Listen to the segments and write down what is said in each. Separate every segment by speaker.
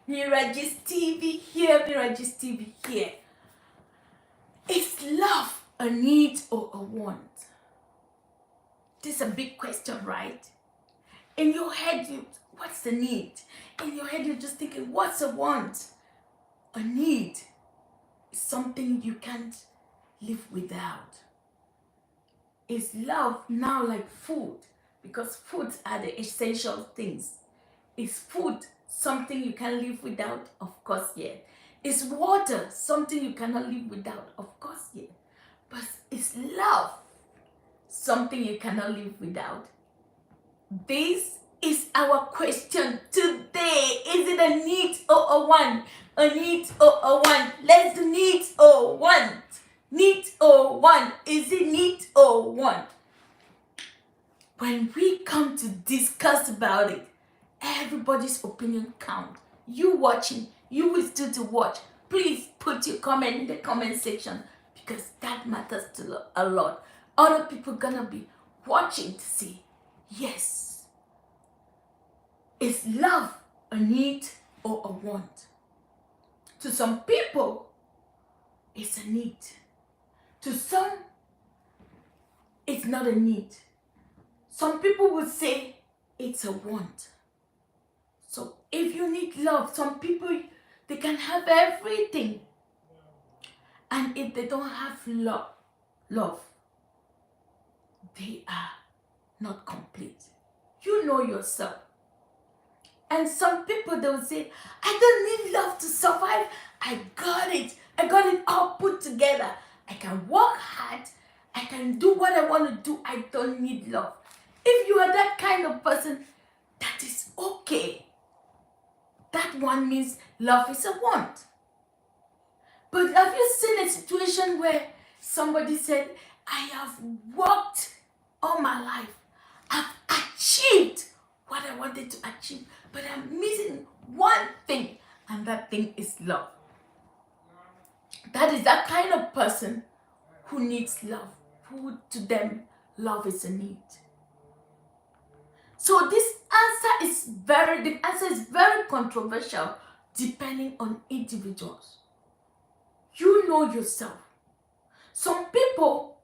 Speaker 1: Mira TV here, Mira TV here. Is love a need or a want? This is a big question, right? In your head, what's the need? In your head, you're just thinking, what's a want? A need is something you can't live without. Is love now like food? Because foods are the essential things. Is food something you can live without? Of course, yeah. Is water something you cannot live without? Of course, yeah. But is love something you cannot live without? This is our question today. Is it a need or a want? A need or a want? Let's do need or want. Need or want? Is it need or want? When we come to discuss about it, everybody's opinion counts. You watching, you will still to watch. Please put your comment in the comment section because that matters to a lot. Other people gonna be watching to see, yes, is love a need or a want? To some people, it's a need. To some, it's not a need. Some people would say it's a want. So if you need love, some people, they can have everything. And if they don't have love, they are not complete. You know yourself. And some people, they will say, I don't need love to survive. I got it. I got it all put together. I can work hard. I can do what I want to do. I don't need love. If you are that kind of person, that is okay. That one means love is a want. But have you seen a situation where somebody said, I have worked all my life. I've achieved what I wanted to achieve, but I'm missing one thing, and that thing is love. That is that kind of person who needs love, who to them love is a need. So the answer is very controversial depending on individuals. You know yourself. Some people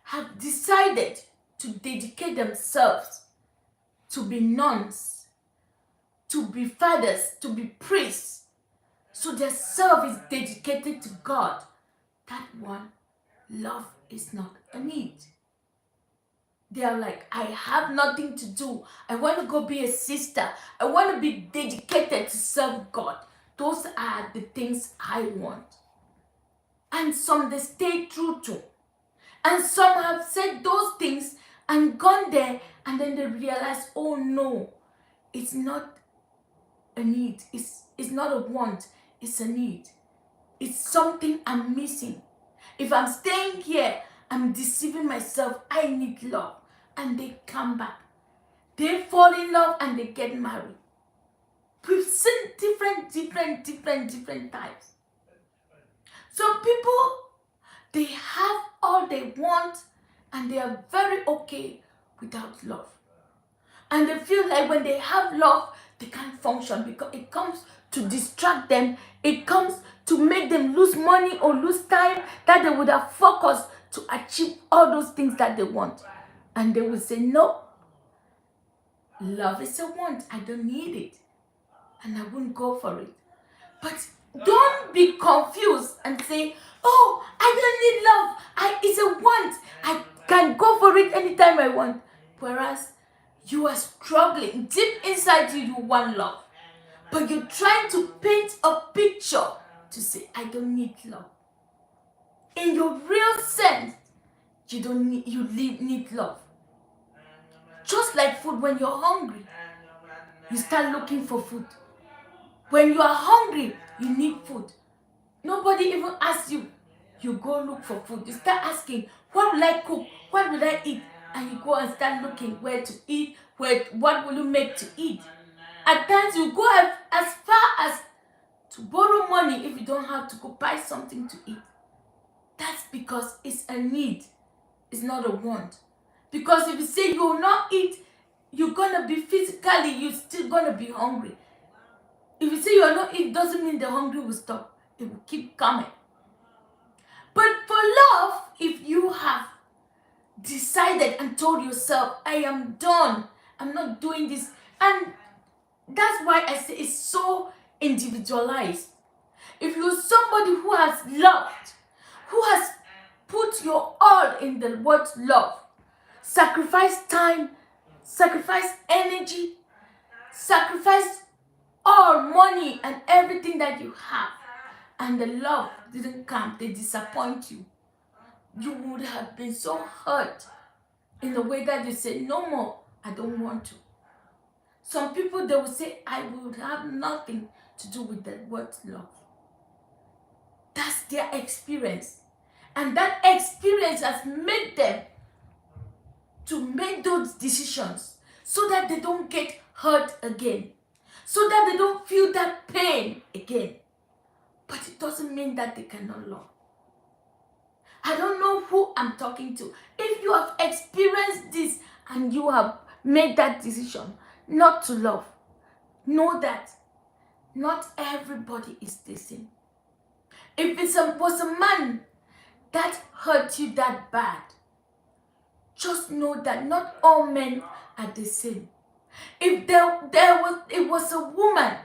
Speaker 1: have decided to dedicate themselves to be nuns, to be fathers, to be priests. So their self is dedicated to God. That one, love is not a need. They are like, I have nothing to do. I want to go be a sister. I want to be dedicated to serve God. Those are the things I want. And some they stay true to. And some have said those things and gone there, and then they realize, oh no, it's not a need. It's not a want. It's a need. It's something I'm missing. If I'm staying here, I'm deceiving myself. I need love. And they come back. They fall in love and they get married. We've seen different types. Some people, they have all they want and they are very okay without love. And they feel like when they have love, they can't function because it comes to distract them. It comes to make them lose money or lose time that they would have focused to achieve all those things that they want. And they will say, no, love is a want. I don't need it. And I wouldn't go for it. But don't be confused and say, oh, I don't need love. It's a want. I can go for it anytime I want. Whereas you are struggling. Deep inside you, you want love. But you're trying to paint a picture to say, I don't need love. In your real sense, you need love. Just like food, when you're hungry, you start looking for food. When you are hungry, you need food. Nobody even asks you. You go look for food. You start asking, what will I cook? What will I eat? And you go and start looking where to eat, what will you make to eat? At times you go as far as to borrow money if you don't have to go buy something to eat. That's because it's a need. It's not a want. Because if you say you will not eat, you're going to be physically, you're still going to be hungry. If you say you're not, it doesn't mean the hungry will stop. It will keep coming. But for love, if you have decided and told yourself, I am done, I'm not doing this, and that's why I say it's so individualized. If you're somebody who has loved, who has put your all in the word love, sacrifice time, sacrifice energy, sacrifice all money and everything that you have, and the love didn't come, they disappoint you, you would have been so hurt in the way that you say, no more, I don't want to. Some people, they will say, I would have nothing to do with the word love. That's their experience. And that experience has made them to make those decisions so that they don't get hurt again, so that they don't feel that pain again. But it doesn't mean that they cannot love. I don't know who I'm talking to. If you have experienced this and you have made that decision not to love, know that not everybody is the same. If it was a man that hurt you that bad, just know that not all men are the same. If it was a woman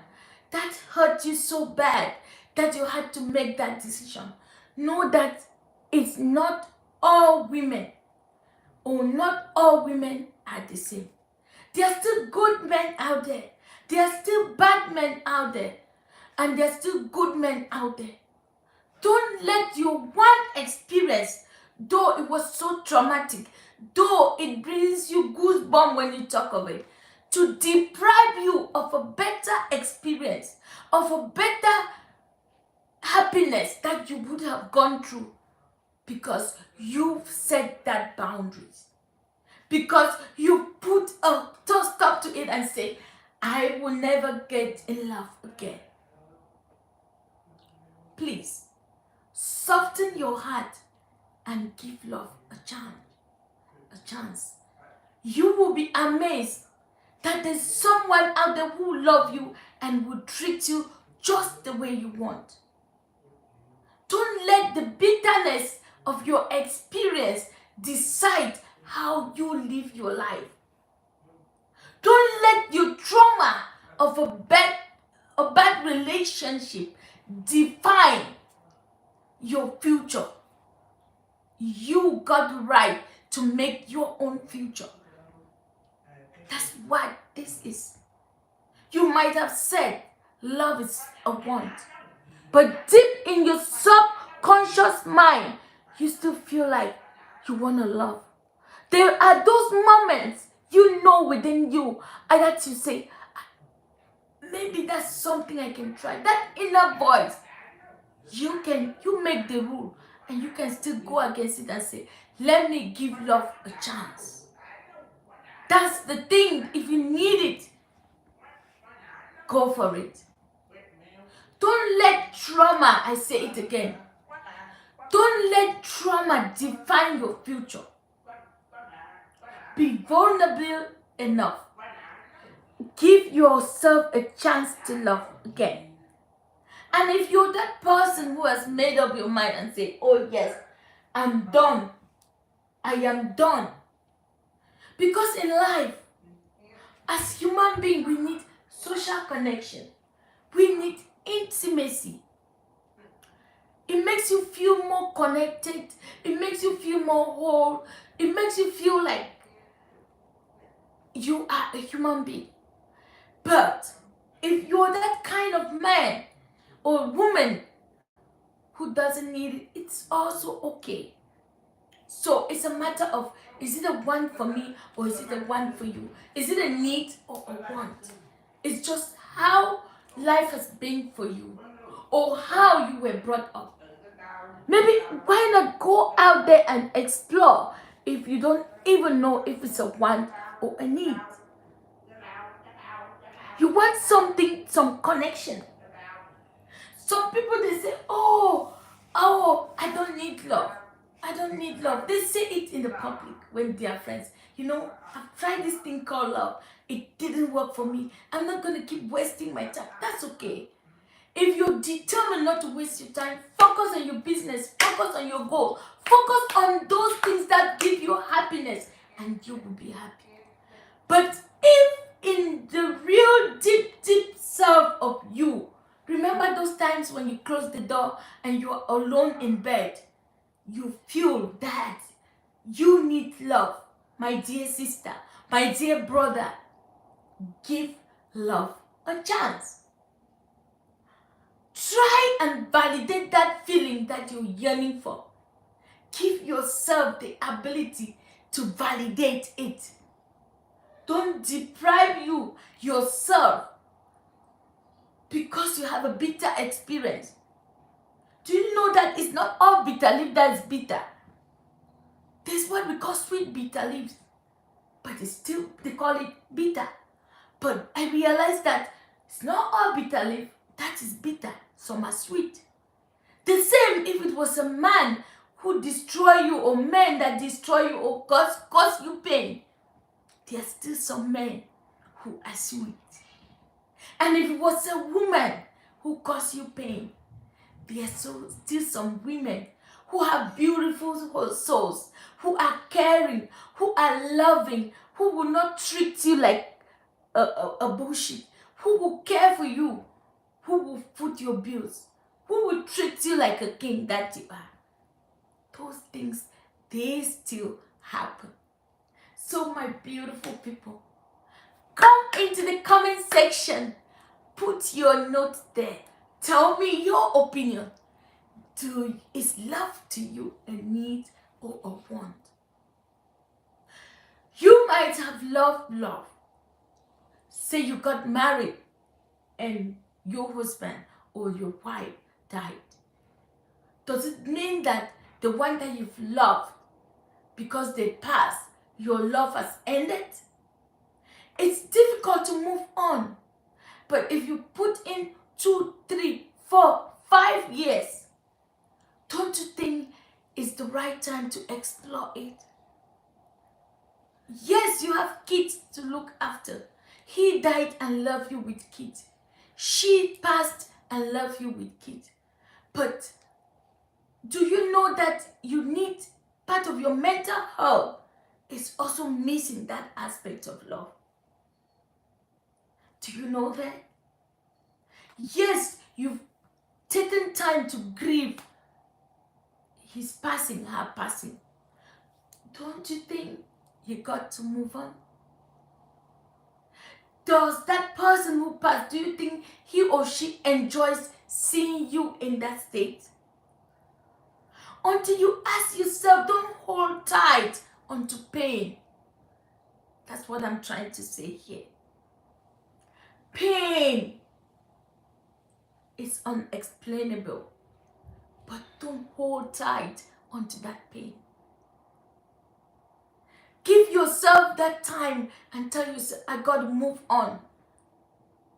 Speaker 1: that hurt you so bad that you had to make that decision, know that it's not all women, or not all women are the same. There are still good men out there. There are still bad men out there. And there are still good men out there. Don't let your one experience, though it was so traumatic, though it brings you goosebumps when you talk of it, to deprive you of a better experience, of a better happiness that you would have gone through, because you've set that boundaries. Because you put a stop to it and say, I will never get in love again. Please, soften your heart and give love a chance. You will be amazed that there's someone out there who will love you and will treat you just the way you want. Don't let the bitterness of your experience decide how you live your life. Don't let your trauma of a bad relationship define your future. You got the right to make your own future. That's what this is. You might have said love is a want, but deep in your subconscious mind, you still feel like you want to love. There are those moments you know within you and that you say, maybe that's something I can try. That inner voice, you make the rule and you can still go against it and say, let me give love a chance. That's the thing. If you need it, go for it. Don't let trauma, I say it again, don't let trauma define your future. Be vulnerable enough. Give yourself a chance to love again. And if you're that person who has made up your mind and say, oh yes, I'm done. I am done. Because in life, as human beings, we need social connection. We need intimacy. It makes you feel more connected. It makes you feel more whole. It makes you feel like you are a human being. But if you're that kind of man or woman who doesn't need it, it's also okay. So it's a matter of, is it a want for me or is it a want for you? Is it a need or a want? It's just how life has been for you or how you were brought up. Maybe why not go out there and explore if you don't even know if it's a want or a need? You want something, some connection. Some people, they say, oh, I don't need love. I don't need love. They say it in the public when they are friends. You know, I've tried this thing called love. It didn't work for me. I'm not going to keep wasting my time. That's okay. If you're determined not to waste your time, focus on your business, focus on your goal, focus on those things that give you happiness, and you will be happy. But if in the real deep self of you, remember those times when you close the door and you're alone in bed, you feel that you need love. My dear sister, my dear brother, give love a chance. Try and validate that feeling that you're yearning for. Give yourself the ability to validate it. Don't deprive yourself because you have a bitter experience. Do you know that it's not all bitter leaf that is bitter? There's what we call sweet bitter leaves, but it's still, they call it bitter. But I realized that it's not all bitter leaf that is bitter. Some are sweet. The same if it was a man who destroy you, or men that destroy you or cause you pain. There are still some men who are sweet. And if it was a woman who caused you pain, there are still some women who have beautiful souls, who are caring, who are loving, who will not treat you like a bullshit, who will care for you, who will foot your bills, who will treat you like a king that you are. Those things, they still happen. So my beautiful people, come into the comment section. Put your notes there. Tell me your opinion. Is love to you a need or a want? You might have loved love. Say you got married and your husband or your wife died. Does it mean that the one that you've loved, because they passed, your love has ended? It's difficult to move on. But if you put in 2, 3, 4, 5 years, don't you think it's the right time to explore it? Yes, you have kids to look after. He died and left you with kids. She passed and left you with kids. But do you know that you need part of your mental health is also missing that aspect of love? Do you know that? Yes, you've taken time to grieve his passing, her passing. Don't you think you got to move on? Does that person who passed, do you think he or she enjoys seeing you in that state? Until you ask yourself, don't hold tight onto pain. That's what I'm trying to say here. Pain is unexplainable, but don't hold tight onto that pain. Give yourself that time and tell yourself, I got to move on.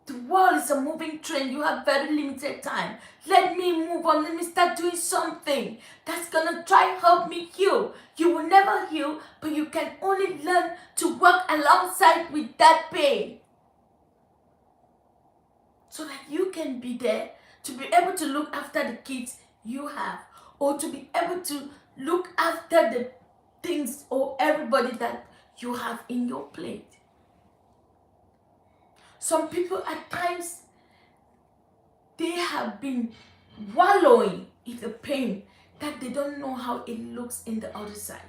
Speaker 1: The world is a moving train. You have very limited time. Let me move on. Let me start doing something that's going to try help me heal. You will never heal, but you can only learn to work alongside with that pain. So that you can be there to be able to look after the kids you have, or to be able to look after the things or everybody that you have in your plate. Some people at times, they have been wallowing in the pain that they don't know how it looks in the other side.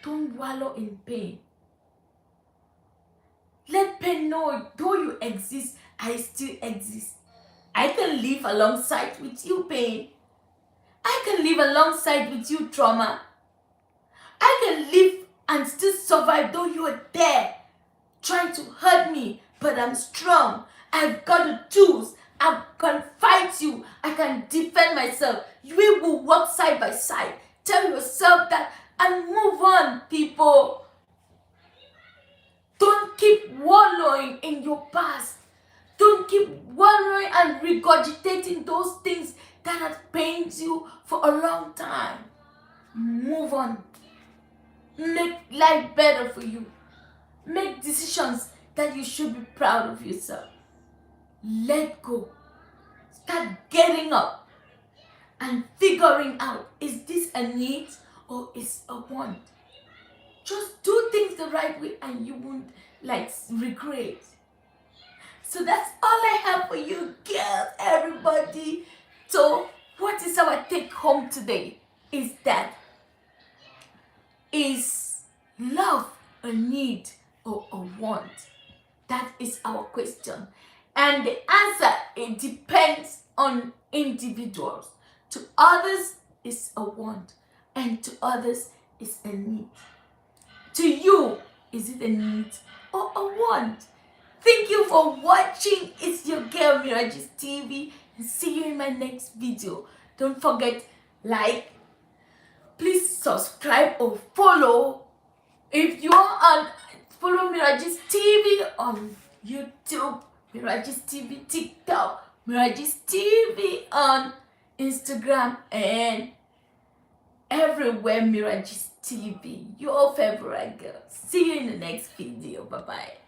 Speaker 1: Don't wallow in pain. Let pain know, though you exist, I still exist. I can live alongside with you, pain. I can live alongside with you, trauma. I can live and still survive, though you are there trying to hurt me, but I'm strong. I've got the tools. I can fight you. I can defend myself. We will work side by side. Tell yourself that and move on, people. Don't keep wallowing in your past. Don't keep wallowing and regurgitating those things that have pained you for a long time. Move on. Make life better for you. Make decisions that you should be proud of yourself. let go. Start getting up and figuring out, is this a need or is a want? Just do things the right way and you won't regret. So that's all I have for you girls, everybody. So what is our take home today? Is love a need or a want? That is our question. And the answer, it depends on individuals. To others, it's a want, and to others, it's a need. To you, is it a need or a want? Thank you for watching. It's your girl Mira TV, and see you in my next video. Don't forget, please subscribe or follow. If you are on, follow Mira TV on YouTube, Mira TV TikTok, Mira TV on Instagram, and everywhere Mira TV. Your favorite girl. See you in the next video. Bye bye.